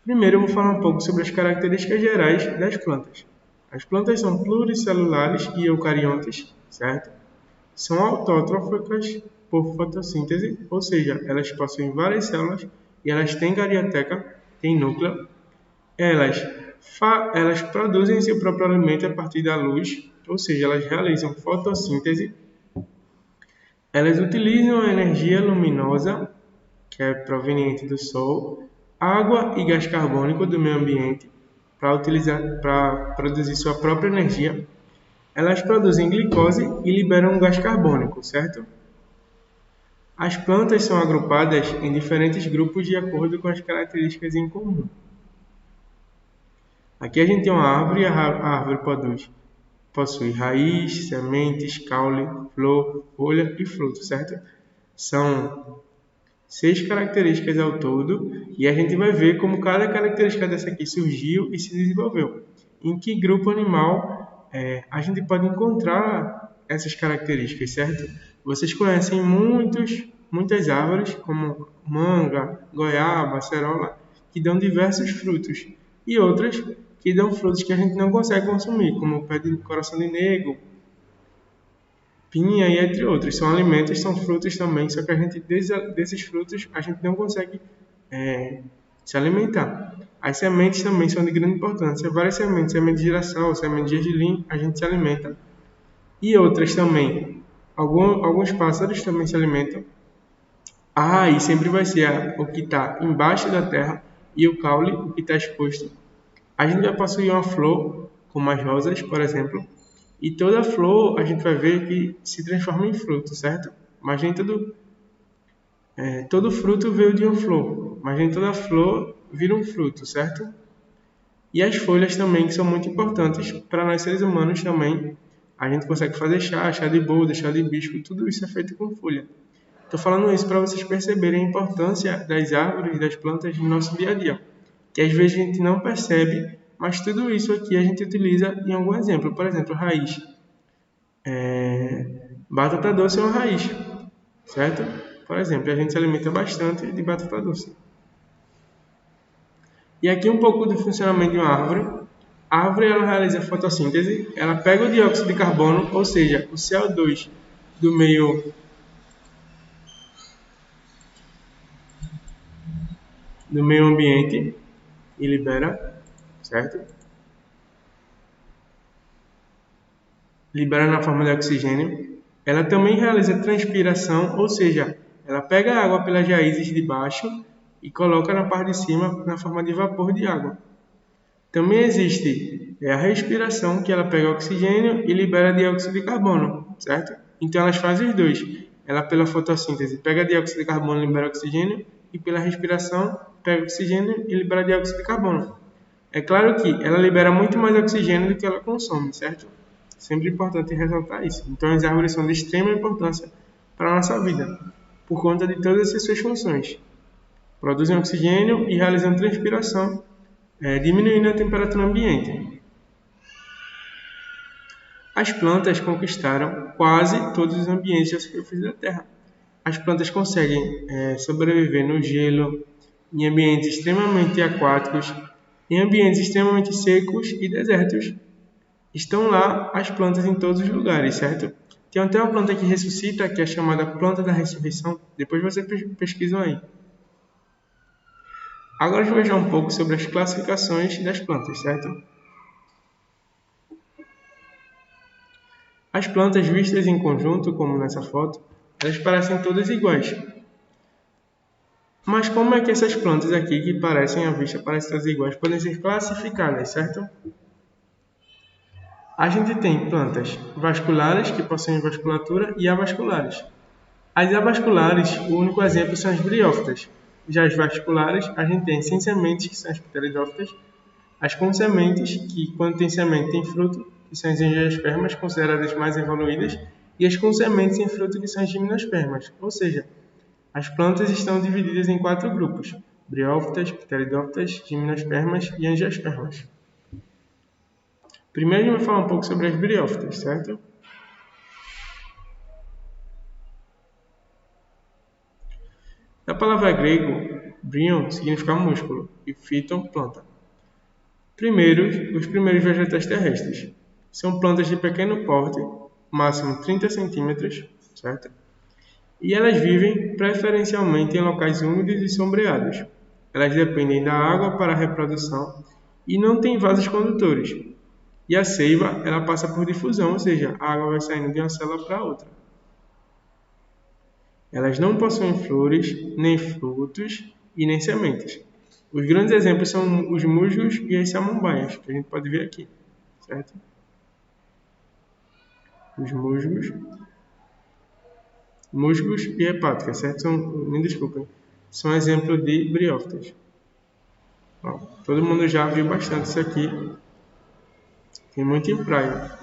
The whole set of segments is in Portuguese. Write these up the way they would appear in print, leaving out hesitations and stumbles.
Primeiro eu vou falar um pouco sobre as características gerais das plantas. As plantas são pluricelulares e eucariontas, certo? São autótrofas por fotossíntese, ou seja, elas possuem várias células e elas têm carioteca, têm núcleo. Elas produzem seu próprio alimento a partir da luz, ou seja, elas realizam fotossíntese. Elas utilizam a energia luminosa, que é proveniente do Sol, água e gás carbônico do meio ambiente para produzir sua própria energia. Elas produzem glicose e liberam gás carbônico, certo? As plantas são agrupadas em diferentes grupos de acordo com as características em comum. Aqui a gente tem uma árvore e a árvore possui raiz, sementes, caule, flor, folha e fruto, certo? São 6 características ao todo e a gente vai ver como cada característica dessa aqui surgiu e se desenvolveu. Em que grupo animal a gente pode encontrar essas características, certo? Vocês conhecem muitas árvores, como manga, goiaba, acerola, que dão diversos frutos, e outras que dão frutos que a gente não consegue consumir, como o pé de coração de negro, pinha e entre outros. São alimentos, são frutos também, só que a gente desses frutos a gente não consegue se alimentar. As sementes também são de grande importância. Várias sementes, semente de girassol, semente de gergelim, a gente se alimenta. E outras também. Alguns pássaros também se alimentam. A raiz sempre vai ser o que está embaixo da terra e o caule, o que está exposto. A gente vai possuir uma flor, como as rosas, por exemplo, e toda flor a gente vai ver que se transforma em fruto, certo? Mas nem todo fruto veio de uma flor, mas nem toda flor vira um fruto, certo? E as folhas também, que são muito importantes para nós seres humanos também. A gente consegue fazer chá de boldo, chá de hibisco, tudo isso é feito com folha. Estou falando isso para vocês perceberem a importância das árvores e das plantas no nosso dia a dia, que às vezes a gente não percebe, mas tudo isso aqui a gente utiliza em algum exemplo. Por exemplo, raiz. Batata doce é uma raiz, certo? Por exemplo, a gente se alimenta bastante de batata doce. E aqui um pouco do funcionamento de uma árvore. A árvore ela realiza fotossíntese, ela pega o dióxido de carbono, ou seja, o CO2 do meio ambiente e libera, certo? Libera na forma de oxigênio. Ela também realiza transpiração, ou seja, ela pega a água pelas raízes de baixo e coloca na parte de cima na forma de vapor de água. Também existe a respiração, que ela pega oxigênio e libera dióxido de carbono, certo? Então elas fazem os dois. Ela pela fotossíntese pega dióxido de carbono e libera oxigênio, e pela respiração pega oxigênio e libera dióxido de carbono. É claro que ela libera muito mais oxigênio do que ela consome, certo? Sempre importante ressaltar isso. Então as árvores são de extrema importância para a nossa vida, por conta de todas essas suas funções. Produzem oxigênio e realizam transpiração, diminuindo a temperatura ambiente. As plantas conquistaram quase todos os ambientes da superfície da Terra. As plantas conseguem sobreviver no gelo, em ambientes extremamente aquáticos, em ambientes extremamente secos e desertos. Estão lá as plantas em todos os lugares, certo? Tem até uma planta que ressuscita, que é chamada planta da ressurreição. Depois você pesquisam aí. Agora vamos ver um pouco sobre as classificações das plantas, certo? As plantas vistas em conjunto, como nessa foto, elas parecem todas iguais. Mas como é que essas plantas aqui, que parecem à vista, parecem todas iguais, podem ser classificadas, certo? A gente tem plantas vasculares, que possuem vasculatura, e avasculares. As avasculares, o único exemplo são as briófitas. Já as vasculares, a gente tem sem sementes, que são as pteridófitas, as com sementes, que quando tem semente tem fruto, que são as angiospermas, consideradas mais evoluídas, e as com sementes sem fruto, que são as gimnospermas. Ou seja, as plantas estão divididas em 4 grupos: briófitas, pteridófitas, gimnospermas e angiospermas. Primeiro a gente vai falar um pouco sobre as briófitas, certo? Da palavra grego, Brion significa músculo e phyton, planta. Os primeiros vegetais terrestres são plantas de pequeno porte, máximo 30 centímetros, certo? E elas vivem preferencialmente em locais úmidos e sombreados. Elas dependem da água para a reprodução e não têm vasos condutores. E a seiva, ela passa por difusão, ou seja, a água vai saindo de uma célula para outra. Elas não possuem flores, nem frutos e nem sementes. Os grandes exemplos são os musgos e as samambaias, que a gente pode ver aqui, certo? Os musgos e hepáticas, certo? Me desculpem, são exemplo de briófitas. Bom, todo mundo já viu bastante isso aqui. Tem muito em praia.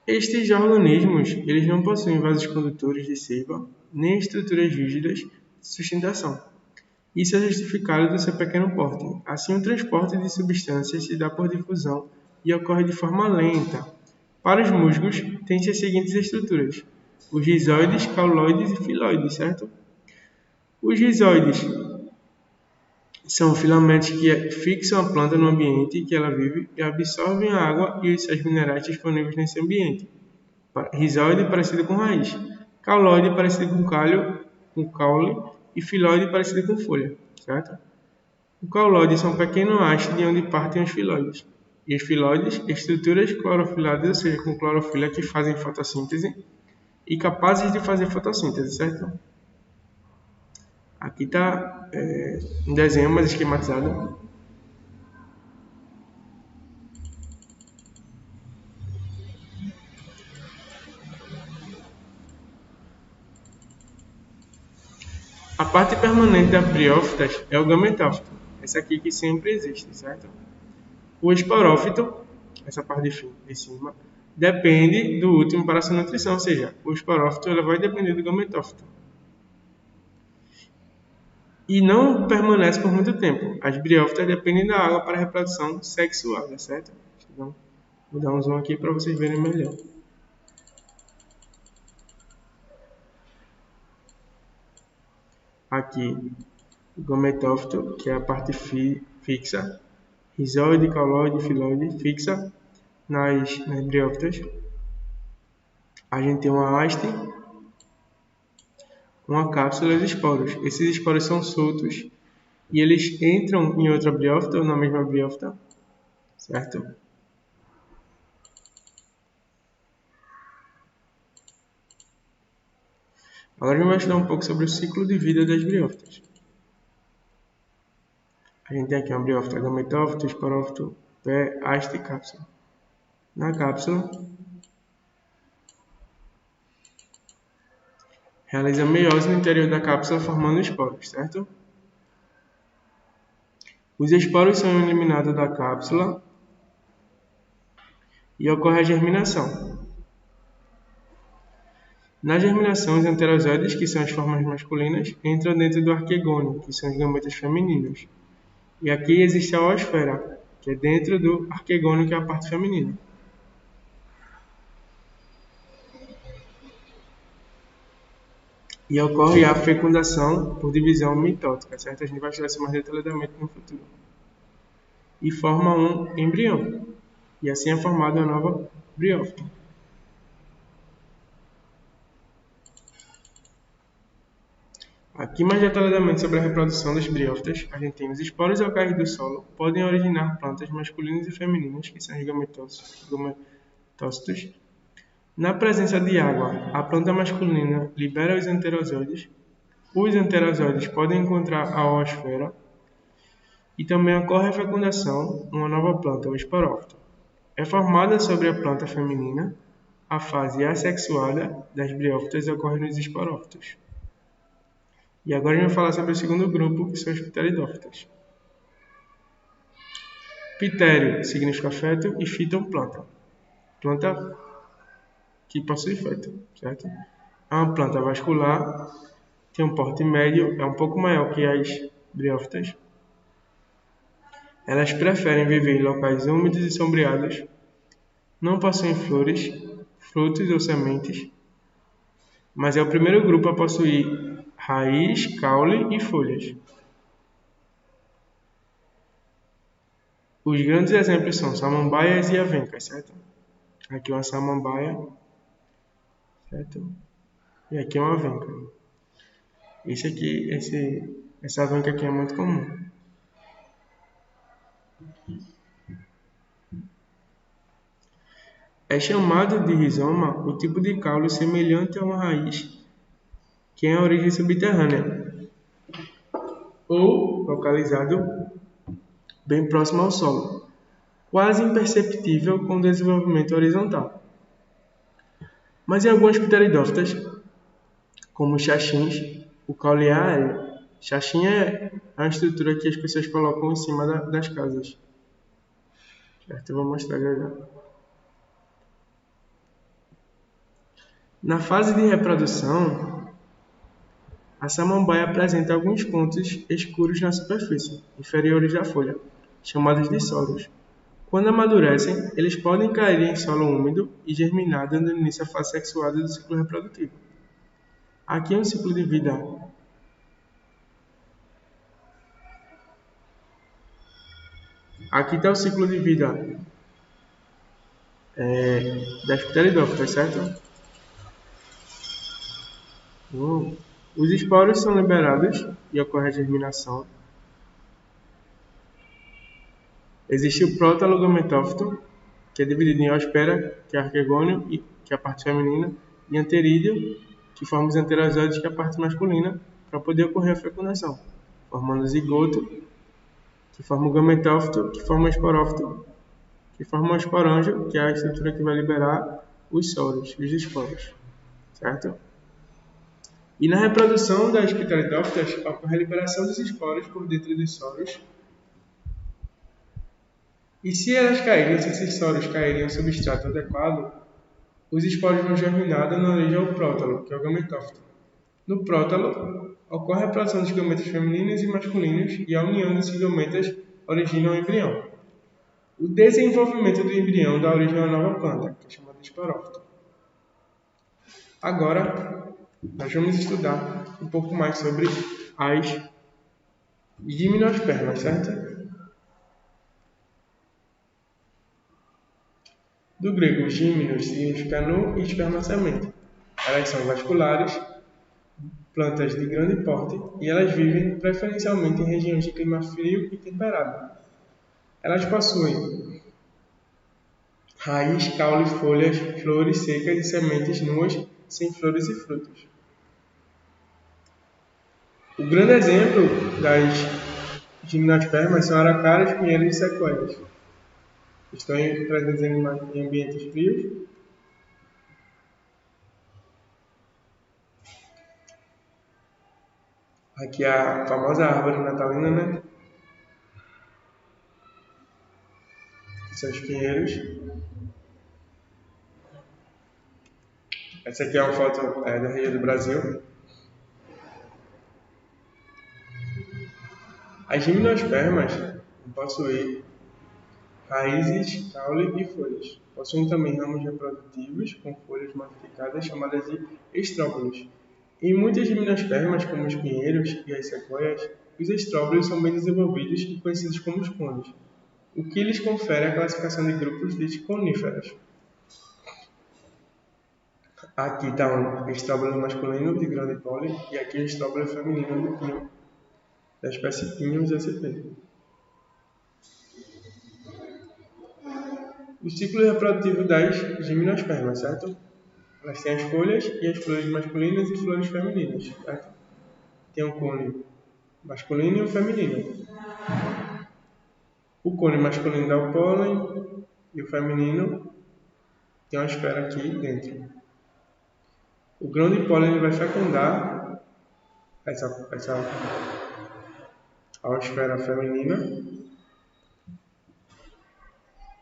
Estes organismos, eles não possuem vasos condutores de seiva, nem estruturas rígidas de sustentação. Isso é justificado do seu pequeno porte. Assim, o transporte de substâncias se dá por difusão e ocorre de forma lenta. Para os musgos, tem-se as seguintes estruturas: os rizoides, cauloides e filoides, certo? Os rizoides são filamentos que fixam a planta no ambiente em que ela vive e absorvem a água e os sais minerais disponíveis nesse ambiente. Rizoide parecido com raiz, cauloide parecido com caule e filoide parecido com folha, certo? O cauloide são pequenos hastes de onde partem os filóides. E os filóides, estruturas clorofiladas, ou seja, com clorofila que fazem fotossíntese e capazes de fazer fotossíntese, certo? Aqui está um desenho mais esquematizado. A parte permanente das briófitas é o gametófito, essa aqui que sempre existe, certo? O esporófito, essa parte de cima, depende do último para sua nutrição, ou seja, o esporófito ela vai depender do gametófito. E não permanece por muito tempo. As briófitas dependem da água para a reprodução sexuada, certo? Então, vou dar um zoom aqui para vocês verem melhor. Aqui, o gametófito, que é a parte fixa, rizoide, cauloide, filoide, fixa nas briófitas. A gente tem uma haste, uma cápsula e os esporos. Esses esporos são soltos e eles entram em outra briófita ou na mesma briófita, certo? Agora eu vou estudar um pouco sobre o ciclo de vida das briófitas. A gente tem aqui uma briófita gametófito, esporófito, pé, haste e cápsula. Na cápsula, realiza meiose no interior da cápsula formando esporos, certo? Os esporos são eliminados da cápsula e ocorre a germinação. Na germinação, os enterozoides, que são as formas masculinas, entram dentro do arquegônio, que são os gametas femininos. E aqui existe a oosfera, que é dentro do arquegônio, que é a parte feminina. E ocorre a fecundação por divisão mitótica, certo? A gente vai estudar isso mais detalhadamente no futuro. E forma um embrião. E assim é formada a nova briófita. Aqui mais detalhadamente sobre a reprodução das briófitas, a gente tem os esporos ao cair do solo podem originar plantas masculinas e femininas, que são os gametócitos. Na presença de água, a planta masculina libera os enterozoides. Os enterozoides podem encontrar a oosfera e também ocorre a fecundação, uma nova planta, o esporófito. É formada sobre a planta feminina. A fase assexuada das briófitas ocorre nos esporófitos. E agora a gente vai falar sobre o segundo grupo, que são os pteridófitas. Ptério significa feto e fíton, planta. Planta que possui feto, certo? É uma planta vascular, tem um porte médio, é um pouco maior que as briófitas. Elas preferem viver em locais úmidos e sombreados, não possuem flores, frutos ou sementes, mas é o primeiro grupo a possuir raiz, caule e folhas. Os grandes exemplos são samambaias e avencas, certo? Aqui uma samambaia, certo? E aqui uma avenca. Essa avenca aqui é muito comum. É chamado de rizoma o tipo de caule semelhante a uma raiz, que é a origem subterrânea, ou localizado bem próximo ao solo, quase imperceptível com desenvolvimento horizontal. Mas em algumas pteridófitas, como xaxins, o caule é aéreo. Xaxim é a estrutura que as pessoas colocam em cima das casas. Certo? Eu vou mostrar já. Na fase de reprodução, a samambaia apresenta alguns pontos escuros na superfície, inferiores da folha, chamados de soros. Quando amadurecem, eles podem cair em solo úmido e germinar, dando início à fase sexuada do ciclo reprodutivo. Aqui é um ciclo de vida. Aqui está o ciclo de vida das pteridófitas, certo? Os esporos são liberados e ocorre a germinação. Existe o prótalo gametófito, que é dividido em oospera, que é arquegônio, que é a parte feminina, e anterídeo, que forma os enterozoides, que é a parte masculina, para poder ocorrer a fecundação, formando o zigoto, que forma o gametófito, que forma o esporófito, que forma o esporângio, que é a estrutura que vai liberar os soros, os esporos, certo? E na reprodução das pteridófitas, ocorre a liberação dos esporos por dentro dos soros. E se esses soros caírem em um substrato adequado, os esporos vão germinar dando origem ao prótalo, que é o gametófito. No prótalo, ocorre a produção de gametas femininos e masculinos e a união desses gametas origina o embrião. O desenvolvimento do embrião dá origem a uma nova planta, que é chamada de esporófito. Agora, nós vamos estudar um pouco mais sobre as gimnospermas, certo? Do grego gímenos significa nu e esperma-semente. Elas são vasculares, plantas de grande porte e elas vivem preferencialmente em regiões de clima frio e temperado. Elas possuem raiz, caule, folhas, flores secas e sementes nuas, sem flores e frutos. O grande exemplo das gimnospermas são aracaras, pinheiros e sequoias. Estão presentes em ambientes frios. Aqui a famosa árvore natalina, né? Que são os pinheiros. Essa aqui é uma foto da região do Brasil. As gimnospermas possuem raízes, caule e folhas. Possuem também ramos reprodutivos com folhas modificadas chamadas de estróbilos. Em muitas gimnospermas, como os pinheiros e as sequoias, os estróbilos são bem desenvolvidos e conhecidos como os cones, o que lhes confere a classificação de grupos de coníferas. Aqui está um estróbilo masculino de grande pólen e aqui o estróbilo feminino do pinho, da espécie Pinus sp. O ciclo reprodutivo das gimnospermas, certo? Elas têm as folhas e as flores masculinas e flores femininas, certo? Tem um cone masculino e um feminino. O cone masculino dá o pólen e o feminino tem uma esfera aqui dentro. O grão de pólen vai fecundar essa esfera feminina,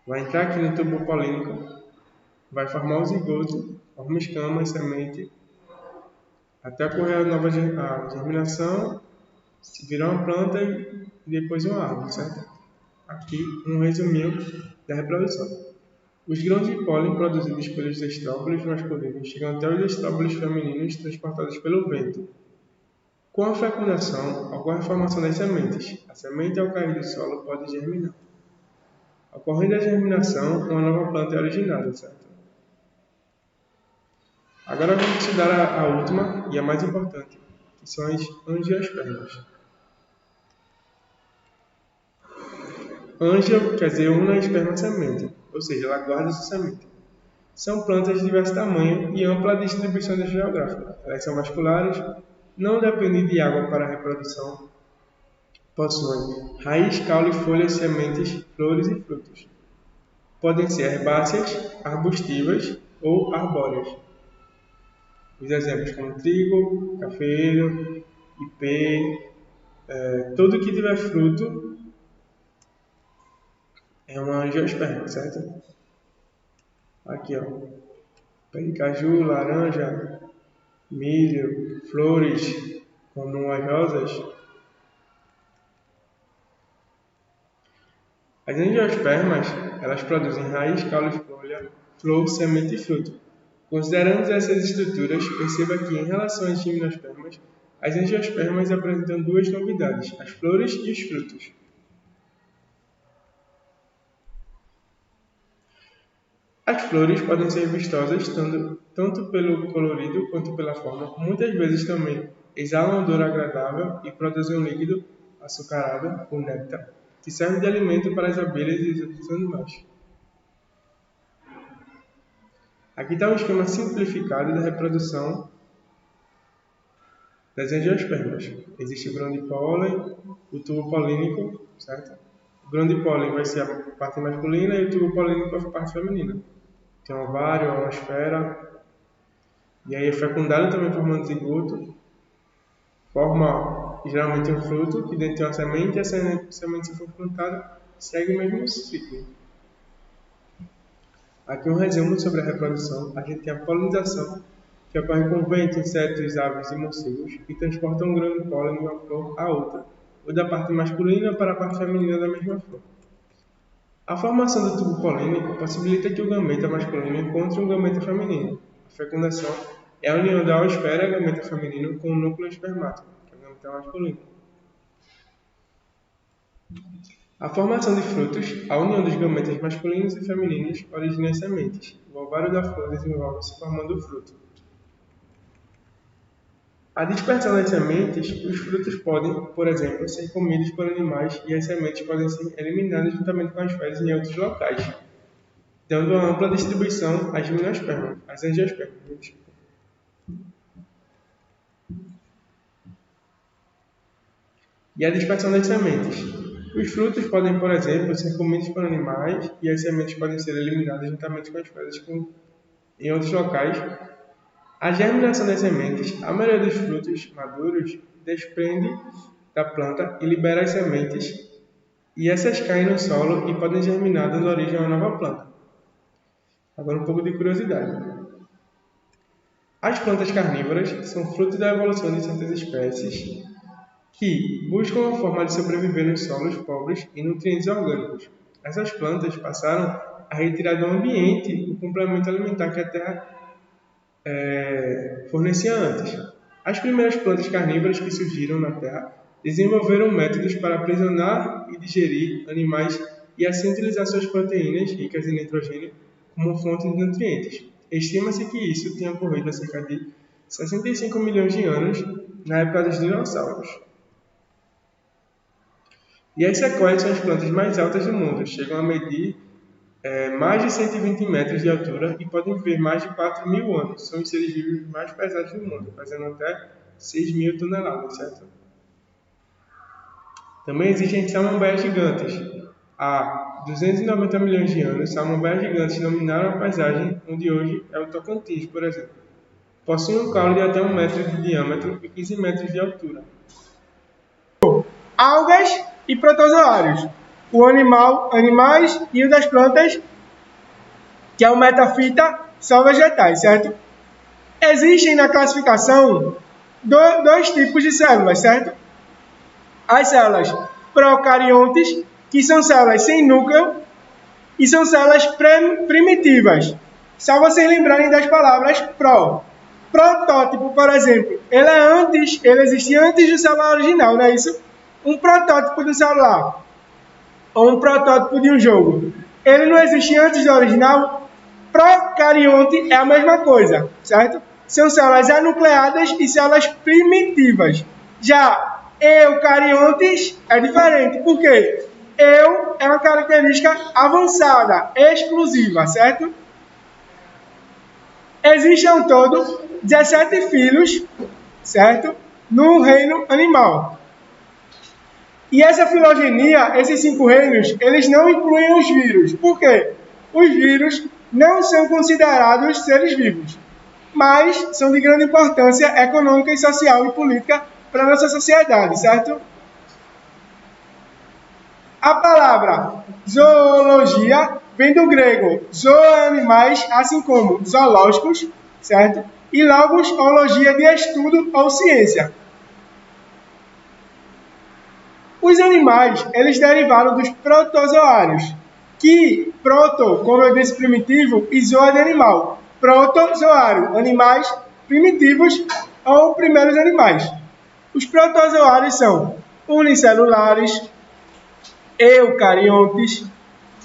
vai entrar aqui no tubo polínico, vai formar o zigoto, forma escama e semente, até ocorrer a nova germinação, virar uma planta e depois uma árvore, certo? Aqui um resuminho da reprodução. Os grãos de pólen produzidos pelos estróbilos masculinos chegam até os estróbilos femininos transportados pelo vento. Com a fecundação, ocorre a formação das sementes. A semente, ao cair do solo, pode germinar. Ocorrendo a germinação, uma nova planta é originada, certo? Agora vamos estudar a última e a mais importante, que são as angiospermas. Ângio quer dizer uma esperma-semente, ou seja, ela guarda sua semente. São plantas de diverso tamanho e ampla distribuição geográfica. Elas são vasculares, não dependem de água para a reprodução, possuem raiz, caule, folhas, sementes, flores e frutos. Podem ser herbáceas, arbustivas ou arbóreas. Os exemplos como trigo, cafeiro, ipê, tudo que tiver fruto é uma angiosperma, certo? Aqui, ó, pé de caju, laranja, milho, flores, como as rosas. As angiospermas, elas produzem raiz, caule, folha, flor, semente e fruto. Considerando essas estruturas, perceba que, em relação às gimnospermas, as angiospermas apresentam duas novidades, as flores e os frutos. As flores podem ser vistosas tanto pelo colorido quanto pela forma. Muitas vezes também exalam odor agradável e produzem um líquido açucarado, o néctar, que serve de alimento para as abelhas e os outros animais. Aqui está um esquema simplificado da reprodução das angiospermas. Existe o grão de pólen, o tubo polínico, certo? O grão de pólen vai ser a parte masculina e o tubo polínico a parte feminina. Tem um ovário, uma esfera, e aí é fecundado também formando zigoto, forma geralmente um fruto, que dentro tem uma semente, e a semente, se for plantada, segue o mesmo ciclo. Aqui um resumo sobre a reprodução. A gente tem a polinização, que ocorre com vento, insetos, aves e morcegos, que transportam um grão de pólen de uma flor a outra, ou da parte masculina para a parte feminina da mesma flor. A formação do tubo polínico possibilita que o gameta masculino encontre um gameta feminino. A fecundação é a união da oosfera gameta feminino com o núcleo espermático, que é o gameta masculino. A formação de frutos, a união dos gametas masculinos e femininos, origina as sementes. O ovário da flor desenvolve-se formando o fruto. A dispersão das sementes, os frutos podem, por exemplo, ser comidos por animais e as sementes podem ser eliminadas juntamente com as fezes em outros locais, dando uma ampla distribuição às gimnospermas, às angiospermas. E a dispersão das sementes. Os frutos podem, por exemplo, ser comidos por animais e as sementes podem ser eliminadas juntamente com as fezes em outros locais. A germinação das sementes, a maioria dos frutos maduros desprende da planta e libera as sementes, e essas caem no solo e podem germinar, dando origem a uma nova planta. Agora um pouco de curiosidade. As plantas carnívoras são fruto da evolução de certas espécies que buscam uma forma de sobreviver nos solos pobres em nutrientes orgânicos. Essas plantas passaram a retirar do ambiente o complemento alimentar que a terra fornecia antes. As primeiras plantas carnívoras que surgiram na Terra desenvolveram métodos para aprisionar e digerir animais e assim utilizar suas proteínas ricas em nitrogênio como fonte de nutrientes. Estima-se que isso tenha ocorrido há cerca de 65 milhões de anos, na época dos dinossauros. E as sequoias são as plantas mais altas do mundo, chegam a medir mais de 120 metros de altura e podem viver mais de 4.000 anos. São os seres vivos mais pesados do mundo, pesando até 6.000 toneladas, certo? Também existem samambaias gigantes. Há 290 milhões de anos, samambaias gigantes dominaram a paisagem, onde hoje é o Tocantins, por exemplo. Possuem um caule de até 1 metro de diâmetro e 15 metros de altura. Algas e protozoários. O animais e o das plantas, que é o metafita, são vegetais, certo? Existem na classificação dois tipos de células, certo? As células procariontes, que são células sem núcleo, e são células primitivas. Só vocês lembrarem das palavras pró. Protótipo, por exemplo, ele existia antes do celular original, não é isso? Um protótipo de um celular ou um protótipo de um jogo, ele não existia antes do original. Procarionte é a mesma coisa, certo? São células anucleadas e células primitivas. Já eucariontes é diferente, porque eu é uma característica avançada, exclusiva, certo? Existem ao todo 17 filhos, certo? No reino animal. E essa filogenia, esses 5 reinos, eles não incluem os vírus. Por quê? Os vírus não são considerados seres vivos, mas são de grande importância econômica, social e política para a nossa sociedade, certo? A palavra zoologia vem do grego zoa, animais, assim como zoológicos, certo? E logos, ologia de estudo ou ciência. Os animais, eles derivaram dos protozoários, que proto, como eu disse, primitivo, e zoa de animal. Protozoário, animais primitivos ou primeiros animais. Os protozoários são unicelulares, eucariontes,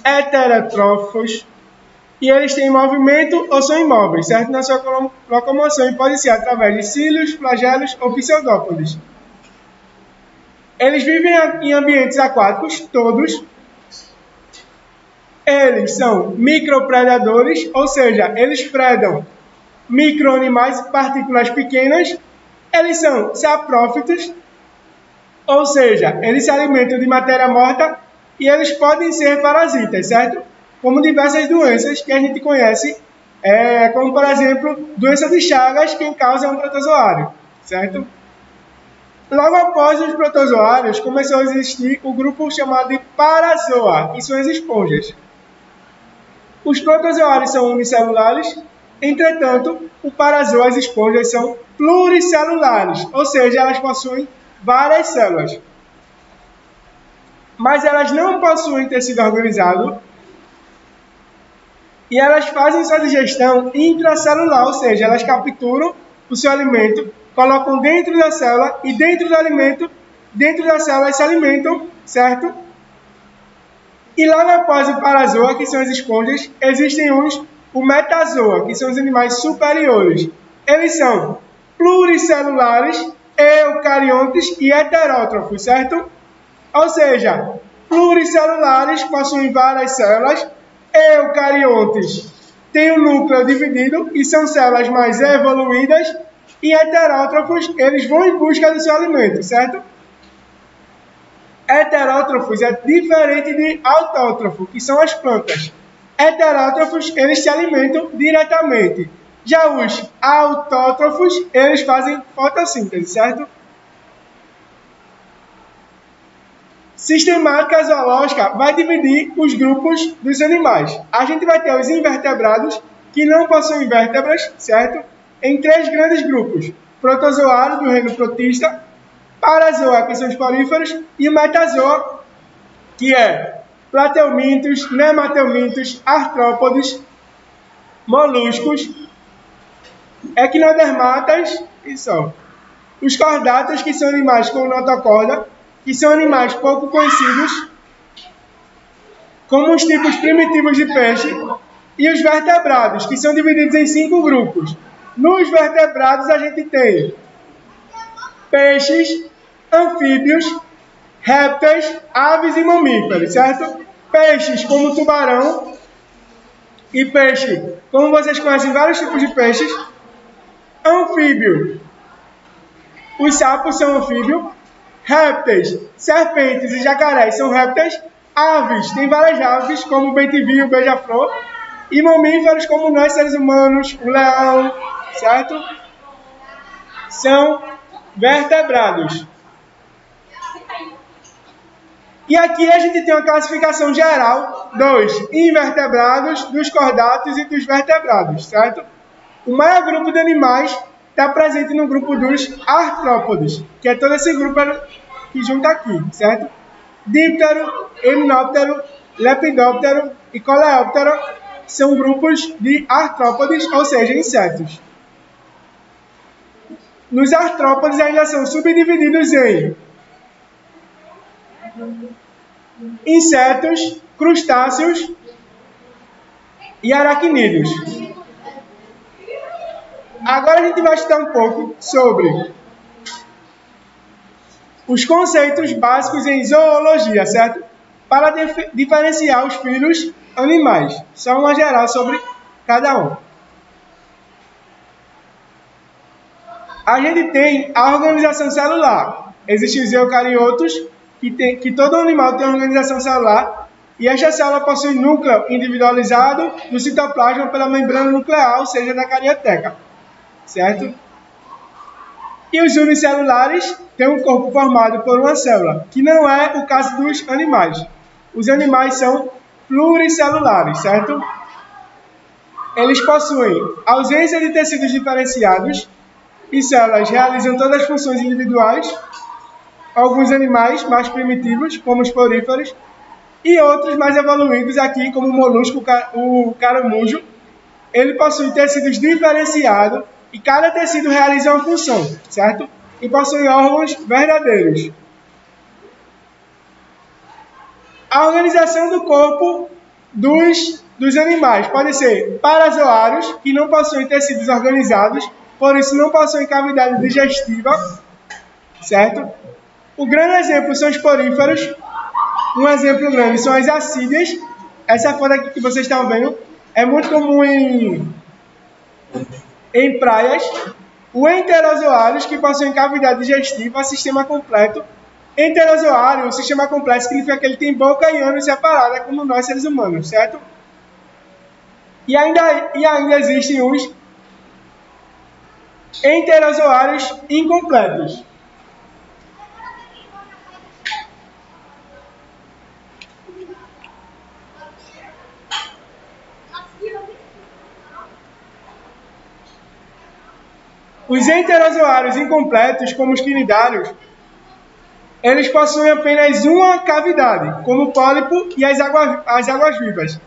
heterótrofos, e eles têm movimento ou são imóveis, certo? Na sua locomoção, e pode ser através de cílios, flagelos ou pseudópodes. Eles vivem em ambientes aquáticos, todos. Eles são micropredadores, ou seja, eles predam microanimais, partículas pequenas. Eles são saprófitos, ou seja, eles se alimentam de matéria morta e eles podem ser parasitas, certo? Como diversas doenças que a gente conhece, como, por exemplo, doença de Chagas, quem causa é um protozoário, certo? Logo após os protozoários, começou a existir o grupo chamado de parazoa, que são as esponjas. Os protozoários são unicelulares, entretanto, o parazoa, as esponjas, são pluricelulares, ou seja, elas possuem várias células. Mas elas não possuem tecido organizado e elas fazem sua digestão intracelular, ou seja, elas capturam o seu alimento, colocam dentro da célula e dentro do alimento, dentro da célula elas se alimentam, certo? E logo após o parazoa, que são as esponjas, existem o metazoa, que são os animais superiores. Eles são pluricelulares, eucariontes e heterótrofos, certo? Ou seja, pluricelulares possuem várias células, eucariontes têm um núcleo dividido e são células mais evoluídas, e heterótrofos, eles vão em busca do seu alimento, certo? Heterótrofos é diferente de autótrofo, que são as plantas. Heterótrofos, eles se alimentam diretamente. Já os autótrofos, eles fazem fotossíntese, certo? Sistemática zoológica vai dividir os grupos dos animais. A gente vai ter os invertebrados, que não possuem vértebras, certo? Em 3 grandes grupos: protozoário, do reino protista, parazoa, que são os poríferos, e o metazoa, que é plateumintos, nemateumintos, artrópodes, moluscos, equinodermatas e só. Os cordatas, que são animais com notocorda, que são animais pouco conhecidos, como os tipos primitivos de peixe, e os vertebrados, que são divididos em 5 grupos. Nos vertebrados a gente tem peixes, anfíbios, répteis, aves e mamíferos, certo? Peixes como tubarão e peixe, como vocês conhecem vários tipos de peixes. Anfíbio, os sapos são anfíbios. Répteis, serpentes e jacarés são répteis. Aves, tem várias aves, como o bem-te-vi, o beija-flor. E mamíferos, como nós seres humanos, o leão, certo? São vertebrados. E aqui a gente tem uma classificação geral dos invertebrados, dos cordatos e dos vertebrados, certo? O maior grupo de animais está presente no grupo dos artrópodes, que é todo esse grupo que junta aqui, certo? Díptero, hemínoptero, Lepidóptero e Coleóptero são grupos de artrópodes, ou seja, insetos. Nos artrópodes ainda são subdivididos em insetos, crustáceos e aracnídeos. Agora a gente vai estudar um pouco sobre os conceitos básicos em zoologia, certo? Para diferenciar os filhos animais. Só uma geral sobre cada um. A gente tem a organização celular. Existem os eucariotos, que todo animal tem uma organização celular, e esta célula possui núcleo individualizado no citoplasma pela membrana nuclear, ou seja, na carioteca, certo? E os unicelulares têm um corpo formado por uma célula, que não é o caso dos animais. Os animais são pluricelulares, certo? Eles possuem ausência de tecidos diferenciados e células realizam todas as funções individuais. Alguns animais mais primitivos, como os poríferos, e outros mais evoluídos aqui, como o molusco, o caramujo. Ele possui tecidos diferenciados e cada tecido realiza uma função, certo? E possui órgãos verdadeiros. A organização do corpo dos animais pode ser parazoários, que não possuem tecidos organizados, por isso não possuem cavidade digestiva, certo? O grande exemplo são os poríferos. Um exemplo grande são as assídeas. Essa foto aqui que vocês estão vendo é muito comum em praias. O enterozoários, que possuem cavidade digestiva, sistema completo. Enterozoário, o sistema completo, significa que ele tem boca e ânus separados, como nós seres humanos, certo? E ainda existem os enterozoários incompletos. Os enterozoários incompletos, como os quinidários, eles possuem apenas uma cavidade, como o pólipo e as águas-vivas.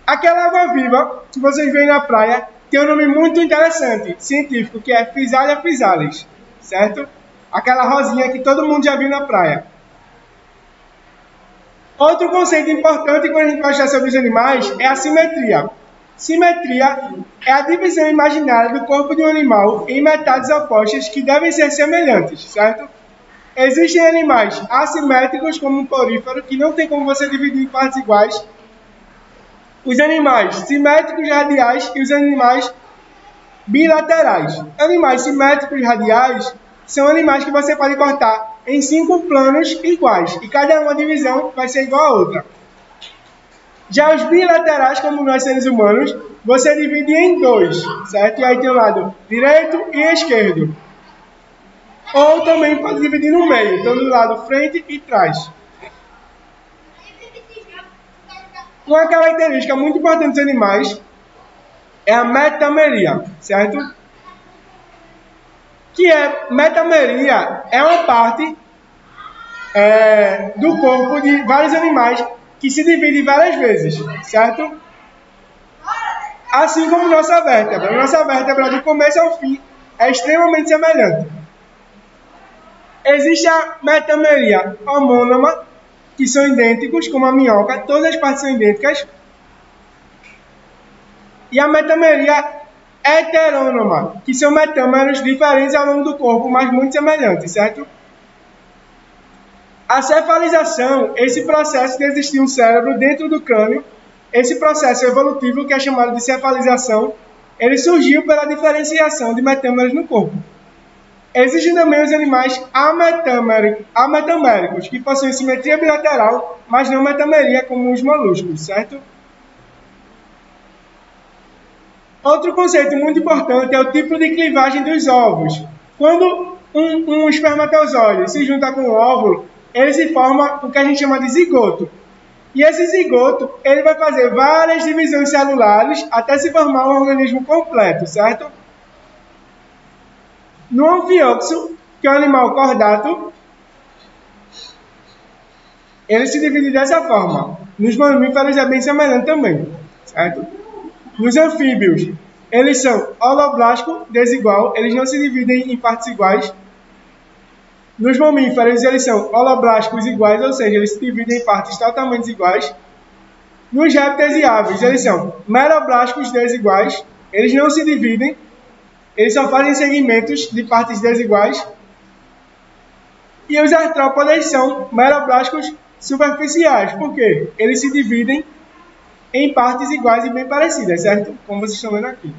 Aquela água-viva que vocês veem na praia tem um nome muito interessante, científico, que é Physalia physalis, certo? Aquela rosinha que todo mundo já viu na praia. Outro conceito importante quando a gente vai estudar sobre os animais é a simetria. Simetria é a divisão imaginária do corpo de um animal em metades opostas que devem ser semelhantes, certo? Existem animais assimétricos, como um porífero, que não tem como você dividir em partes iguais. Os animais simétricos radiais e os animais bilaterais. Animais simétricos radiais são animais que você pode cortar em 5 planos iguais, e cada uma divisão vai ser igual a outra. Já os bilaterais, como nós seres humanos, você divide em 2, certo? E aí tem o lado direito e esquerdo. Ou também pode dividir no meio, então do lado frente e trás. Uma característica muito importante dos animais é a metameria, certo? Metameria é uma parte do corpo de vários animais que se divide várias vezes, certo? Assim como nossa vértebra. Nossa vértebra, do começo ao fim, é extremamente semelhante. Existe a metameria homônima, que são idênticos, como a minhoca, todas as partes são idênticas. E a metameria heterônoma, que são metâmeros diferentes ao longo do corpo, mas muito semelhantes, certo? A cefalização, esse processo de existir um cérebro dentro do crânio, esse processo evolutivo que é chamado de cefalização, ele surgiu pela diferenciação de metâmeros no corpo. Existem também os animais ametaméricos, que possuem simetria bilateral, mas não metameria como os moluscos, certo? Outro conceito muito importante é o tipo de clivagem dos ovos. Quando um espermatozoide se junta com um óvulo, ele se forma o que a gente chama de zigoto. E esse zigoto, ele vai fazer várias divisões celulares até se formar um organismo completo, certo? No anfíoxo, que é um animal cordato, ele se divide dessa forma. Nos mamíferos é bem semelhante também, certo? Nos anfíbios, eles são holoblástico desigual, eles não se dividem em partes iguais. Nos mamíferos, eles são holoblásticos iguais, ou seja, eles se dividem em partes totalmente iguais. Nos répteis e aves, eles são meroblásticos desiguais, eles não se dividem, eles só fazem segmentos de partes desiguais. E os artrópodes são meroblásticos superficiais, porque eles se dividem em partes iguais e bem parecidas, certo? Como vocês estão vendo aqui.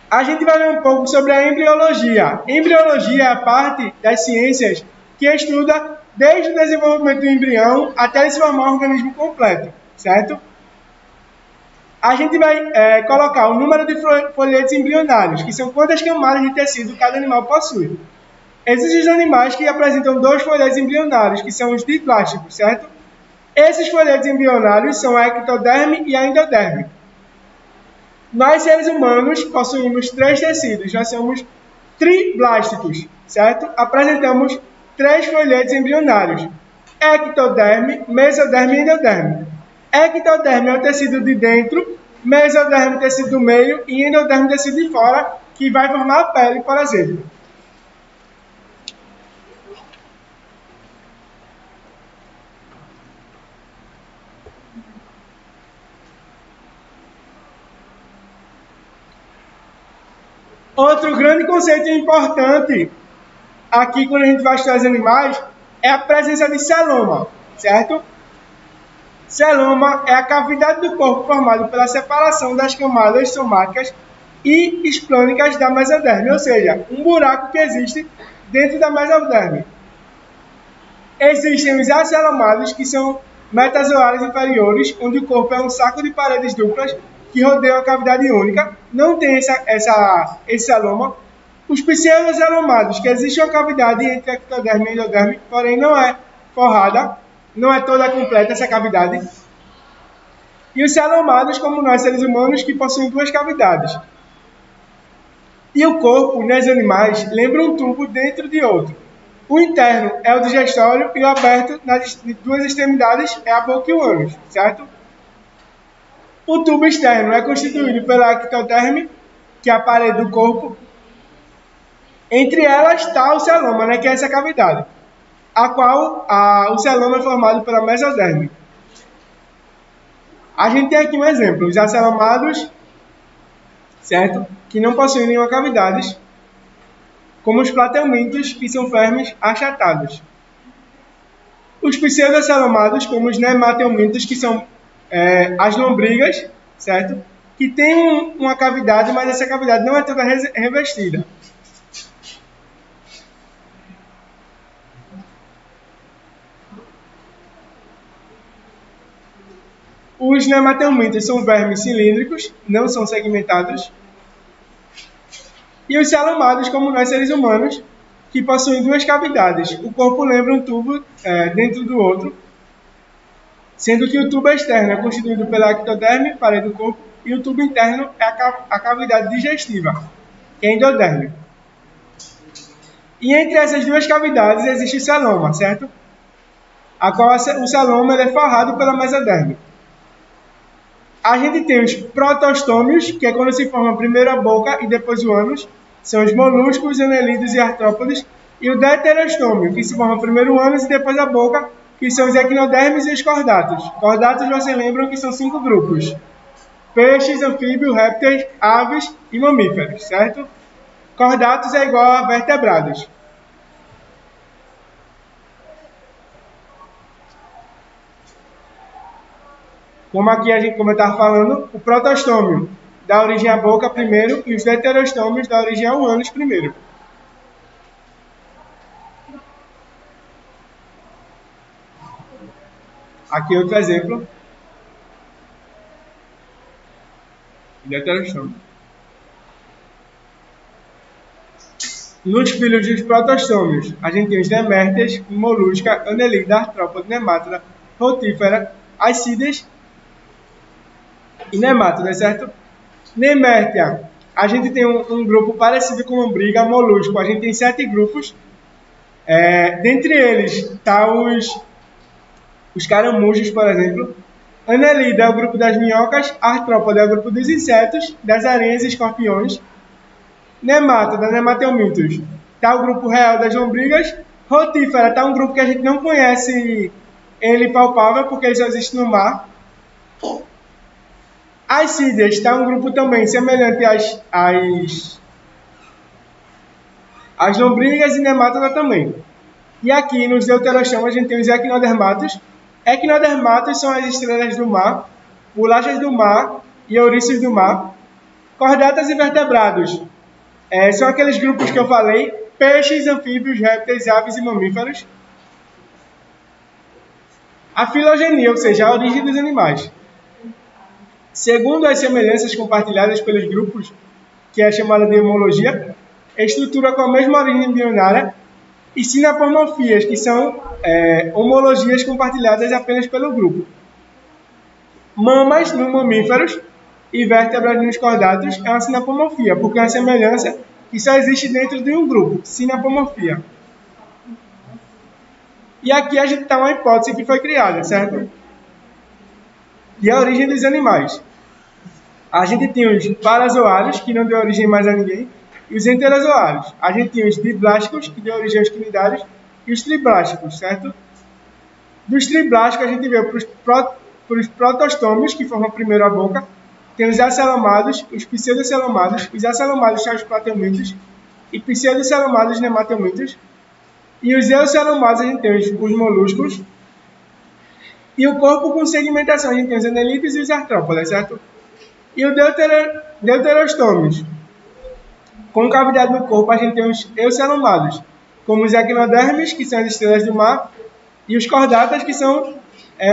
A gente vai ver um pouco sobre a embriologia. Embriologia é a parte das ciências que estuda desde o desenvolvimento do embrião até ele se formar um organismo completo, certo? A gente vai colocar o número de folhetos embrionários, que são quantas camadas de tecido cada animal possui. Existem os animais que apresentam 2 folhetos embrionários, que são os diplásticos, certo? Esses folhetos embrionários são a ectoderme e a endoderme. Nós, seres humanos, possuímos 3 tecidos, nós somos triblásticos, certo? Apresentamos 3 folhetos embrionários, ectoderme, mesoderme e endoderme. Ectoderme é o tecido de dentro, mesoderme tecido do meio e endoderme tecido de fora, que vai formar a pele, por exemplo. Outro grande conceito importante aqui quando a gente vai estudar os animais é a presença de celoma, certo? Celoma é a cavidade do corpo formada pela separação das camadas somáticas e esplânicas da mesoderme, ou seja, um buraco que existe dentro da mesoderme. Existem os acelomados, que são metazoários inferiores, onde o corpo é um saco de paredes duplas que rodeiam a cavidade única, não tem esse celoma. Os pseudocelomados, que existe uma cavidade entre ectoderme e endoderme, porém não é forrada, não é toda completa essa cavidade. E os celomados, como nós seres humanos, que possuem 2 cavidades. E o corpo, nos animais, lembra um tubo dentro de outro. O interno é o digestório e o aberto nas 2 extremidades é a boca e o ânus, certo? O tubo externo é constituído pela ectoderme, que é a parede do corpo. Entre elas está o celoma, né, que é essa cavidade, a qual o celoma é formado pela mesoderme. A gente tem aqui um exemplo, os acelomados, certo? Que não possuem nenhuma cavidade, como os plateumintos, que são vermes achatados. Os pseudocelomados, como os nemateumintos, que são as lombrigas, certo? Que tem uma cavidade, mas essa cavidade não é toda revestida. Os nemateumintos são vermes cilíndricos, não são segmentados. E os celomados, como nós seres humanos, que possuem 2 cavidades. O corpo lembra um tubo dentro do outro, sendo que o tubo externo é constituído pela ectoderme, parede do corpo, e o tubo interno é a cavidade digestiva, que é a endoderme. E entre essas 2 cavidades existe o celoma, certo? A qual o celoma é forrado pela mesoderme. A gente tem os protostômios, que é quando se forma primeiro a boca e depois o ânus, são os moluscos, anelídeos e artrópodes, e o deuterostômio, que se forma primeiro o ânus e depois a boca, que são os equinodermes e os cordatos. Cordatos, vocês lembram que são 5 grupos: peixes, anfíbios, répteis, aves e mamíferos, certo? Cordatos é igual a vertebrados. Como aqui como eu estava falando, o protostômio dá origem à boca primeiro e os deuterostômios dá origem ao ânus primeiro. Aqui outro exemplo. Deuterostômio. Nos filhos dos protostômios, a gente tem os demérteis, molusca, anelida, artrópode, nemátoda, rotífera, ascídeas e nemátoda, certo? Nemértea, a gente tem um grupo parecido com lombriga, molusco, a gente tem 7 grupos. Dentre eles, tá os caramujos, por exemplo. Annelida é o grupo das minhocas, Artrópoda é o grupo dos insetos, das aranhas e escorpiões. Nemátoda, Nematelmintos, tá o grupo real das lombrigas. Rotífera tá um grupo que a gente não conhece ele palpável, porque ele só existe no mar. Ascídeas está um grupo também semelhante às lombrigas e nemátoda também. E aqui nos deuterostomas a gente tem os equinodermatos. Equinodermatos são as estrelas do mar, bolachas do mar e ouriços do mar. Cordatas e vertebrados são aqueles grupos que eu falei: peixes, anfíbios, répteis, aves e mamíferos. A filogenia, ou seja, a origem dos animais. Segundo as semelhanças compartilhadas pelos grupos, que é chamada de homologia, estrutura com a mesma origem embrionária, e sinapomorfias, que são homologias compartilhadas apenas pelo grupo. Mamas nos mamíferos e vértebras nos cordatos é uma sinapomorfia, porque é uma semelhança que só existe dentro de um grupo, sinapomorfia. E aqui a gente está uma hipótese que foi criada, certo? E a origem dos animais. A gente tinha os parazoários, que não deu origem mais a ninguém, e os enterozoários. A gente tinha os diblásticos, que deu origem aos quinidários, e os triblásticos, certo? Dos triblásticos a gente veio para os protostômios, que formam primeiro a boca. Tem os acelomados, os pseudocelomados. Os acelomados são os plateumintos e pseudocelomados nemateumintos. E os eucelomados a gente tem os moluscos. E o corpo com segmentação, a gente tem os anelites e os artrópodas, certo? E o deuterostômios. Com cavidade no corpo, a gente tem os eucelomados, como os equinodermes, que são as estrelas do mar, e os cordatas, que são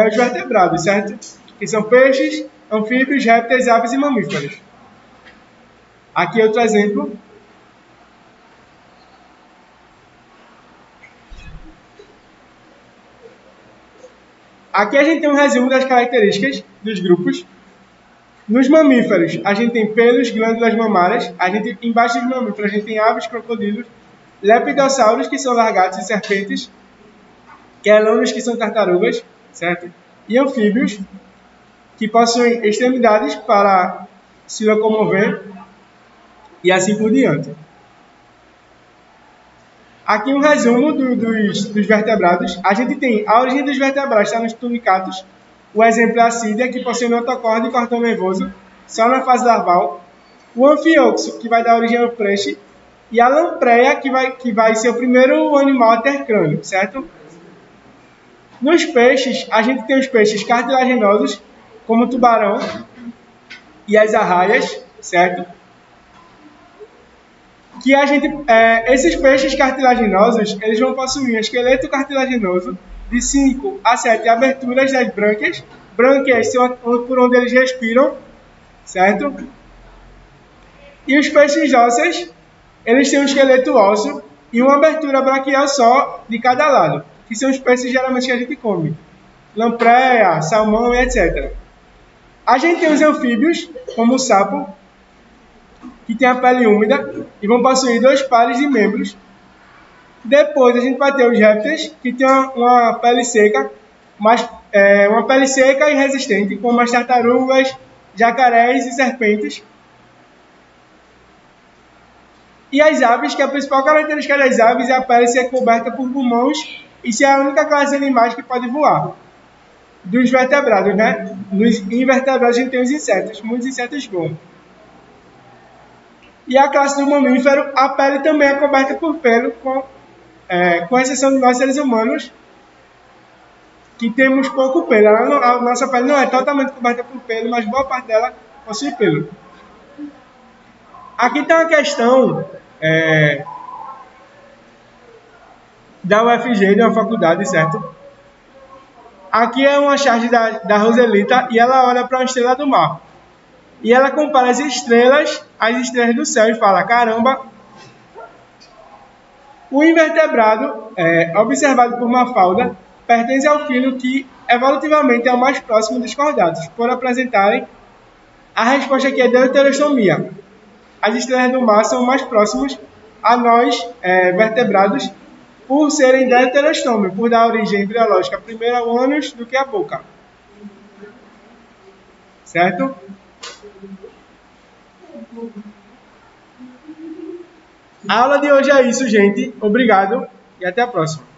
os vertebrados, certo? Que são peixes, anfíbios, répteis, aves e mamíferos. Aqui outro exemplo. Aqui a gente tem um resumo das características dos grupos. Nos mamíferos, a gente tem pelos, glândulas mamárias. Embaixo dos mamíferos, a gente tem aves, crocodilos, lepidossauros, que são lagartos e serpentes, quelônios, que são tartarugas, certo? E anfíbios, que possuem extremidades para se locomover e assim por diante. Aqui um resumo dos vertebrados. A gente tem a origem dos vertebrados, está nos tunicatos. O exemplo é a Cídia, que possui notocorda e cordão nervoso, só na fase larval. O anfioxo, que vai dar origem ao peixe. E a lampreia, que vai ser o primeiro animal a ter crânio, certo? Nos peixes, a gente tem os peixes cartilaginosos, como o tubarão e as arraias, certo? Que esses peixes cartilaginosos, eles vão possuir um esqueleto cartilaginoso de 5 a 7 aberturas das brânquias. Brânquias são por onde eles respiram, certo? E os peixes ósseos, eles têm um esqueleto ósseo e uma abertura braquial só de cada lado, que são os peixes geralmente que a gente come. Lampreia, salmão e etc. A gente tem os anfíbios, como o sapo, que tem a pele úmida e vão possuir 2 pares de membros. Depois a gente vai ter os répteis, que tem uma pele seca, uma pele seca e resistente, como as tartarugas, jacarés e serpentes. E as aves, que a principal característica das aves é a pele ser coberta por pulmões e ser a única classe de animais que pode voar. Dos vertebrados, né? Nos invertebrados a gente tem os insetos, muitos insetos voam. E a classe do mamífero, a pele também é coberta por pelo, com exceção de nós seres humanos, que temos pouco pelo. A nossa pele não é totalmente coberta por pelo, mas boa parte dela possui pelo. Aqui tem uma questão da UFG, de uma faculdade, certo? Aqui é uma charge da Roselita e ela olha para uma estrela do mar. E ela compara as estrelas do céu e fala: caramba, o invertebrado, observado por Mafalda, pertence ao filo que evolutivamente é o mais próximo dos cordatos, por apresentarem a resposta aqui é deuterostomia. As estrelas do mar são mais próximas a nós, vertebrados, por serem deuterostômio, por dar origem embriológica primeiro ao ânus do que à boca. Certo? A aula de hoje é isso, gente. Obrigado e até a próxima.